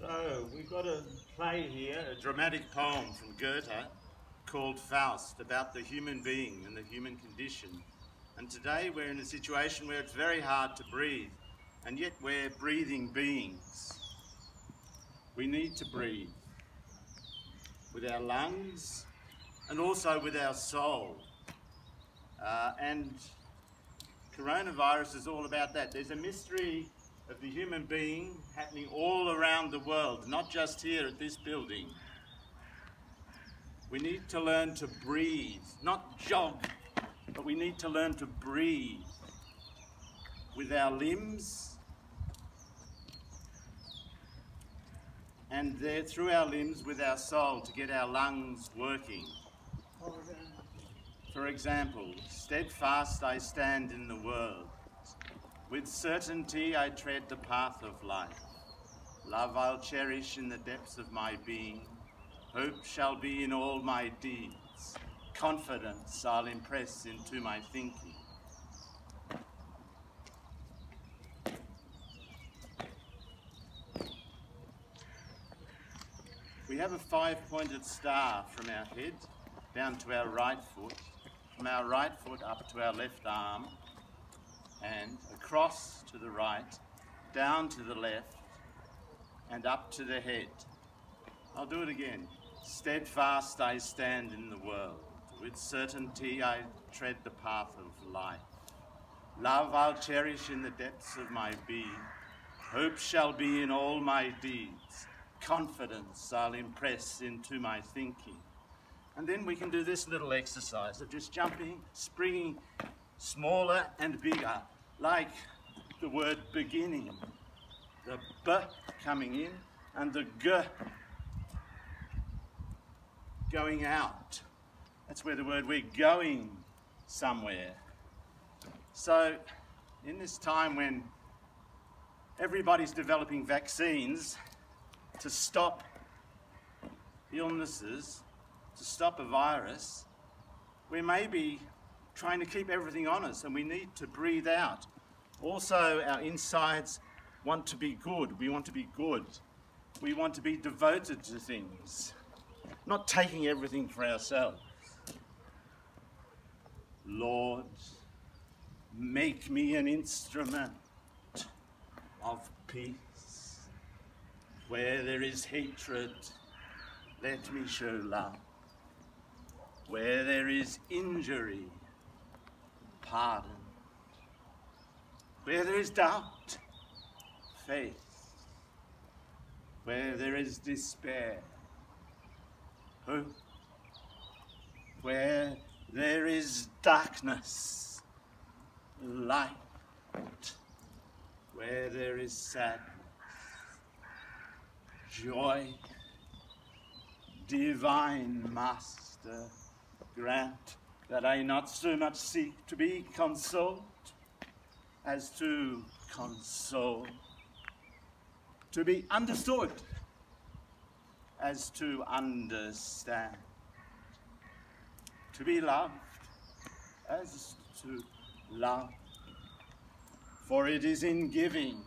So, we've got a play here, a dramatic poem from Goethe called Faust, about the human being and the human condition. And today we're in a situation where it's very hard to breathe, and yet we're breathing beings. We need to breathe with our lungs and also with our soul. And coronavirus is all about that. There's a mystery of the human being happening all around the world, not just here at this building. We need to learn to breathe, not jog, but we need to learn to breathe with our limbs and through our limbs with our soul to get our lungs working. For example, steadfast I stand in the world. With certainty I tread the path of life. Love I'll cherish in the depths of my being. Hope shall be in all my deeds. Confidence I'll impress into my thinking. We have a 5-pointed star from our head down to our right foot, from our right foot up to our left arm, and across to the right, down to the left, and up to the head. I'll do it again. Steadfast I stand in the world. With certainty I tread the path of life. Love I'll cherish in the depths of my being. Hope shall be in all my deeds. Confidence I'll impress into my thinking. And then we can do this little exercise of just jumping, springing, smaller and bigger, like the word beginning. The B coming in and the G going out. That's where the word we're going somewhere. So in this time when everybody's developing vaccines to stop illnesses, to stop a virus, we may be trying to keep everything on us, and we need to breathe out. Also, our insides want to be good. We want to be good. We want to be devoted to things, not taking everything for ourselves. Lord, make me an instrument of peace. Where there is hatred, let me show love. Where there is injury, pardon. Where there is doubt, faith. Where there is despair, hope. Where there is darkness, light. Where there is sadness, joy. Divine Master, grant that I not so much seek to be consoled as to console, to be understood as to understand, to be loved as to love. For it is in giving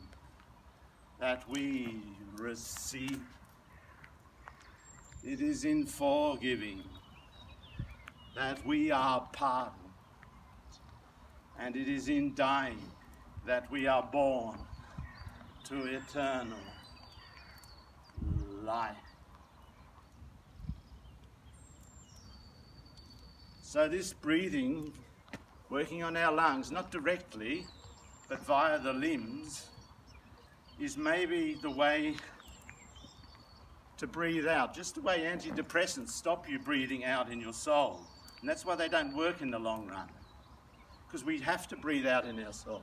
that we receive. It is in forgiving that we are pardoned, and it is in dying that we are born to eternal life. So this breathing, working on our lungs, not directly, but via the limbs, is maybe the way to breathe out, just the way antidepressants stop you breathing out in your soul. And that's why they don't work in the long run, because we have to breathe out in our soul.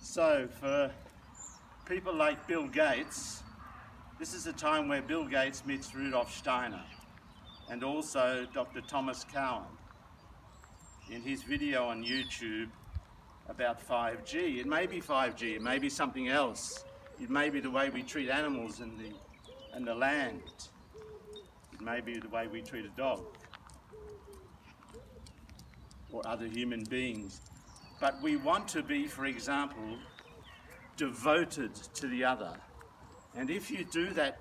So for people like Bill Gates, this is a time where Bill Gates meets Rudolf Steiner, and also Dr. Thomas Cowan in his video on YouTube about 5G. It may be 5G, it may be something else. It may be the way we treat animals in the land. It may be the way we treat a dog or other human beings. But we want to be, for example, devoted to the other. And if you do that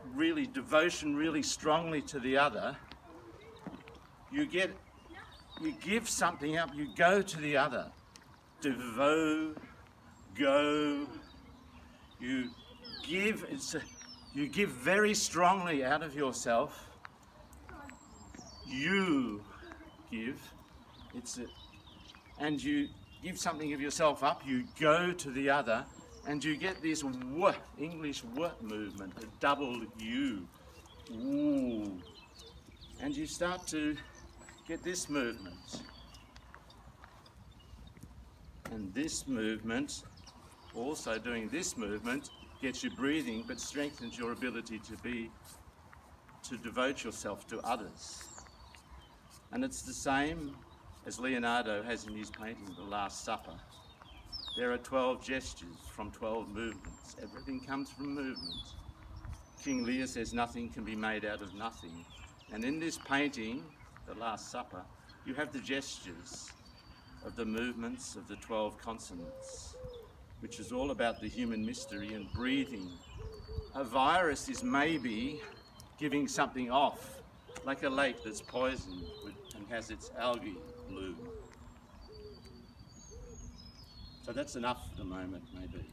devotion really strongly to the other, you give something up, you go to the other. Go. You give very strongly out of yourself. You give. And you give something of yourself up, you go to the other, and you get this English movement, a double U. Ooh. And you start to get this movement. And this movement, also doing this movement, gets you breathing but strengthens your ability to devote yourself to others. And it's the same as Leonardo has in his painting, The Last Supper. There are 12 gestures from 12 movements. Everything comes from movement. King Lear says nothing can be made out of nothing. And in this painting, The Last Supper, you have the gestures of the movements of the 12 consonants, which is all about the human mystery and breathing. A virus is maybe giving something off, like a lake that's poisoned and has its algae bloom. So that's enough for the moment, maybe.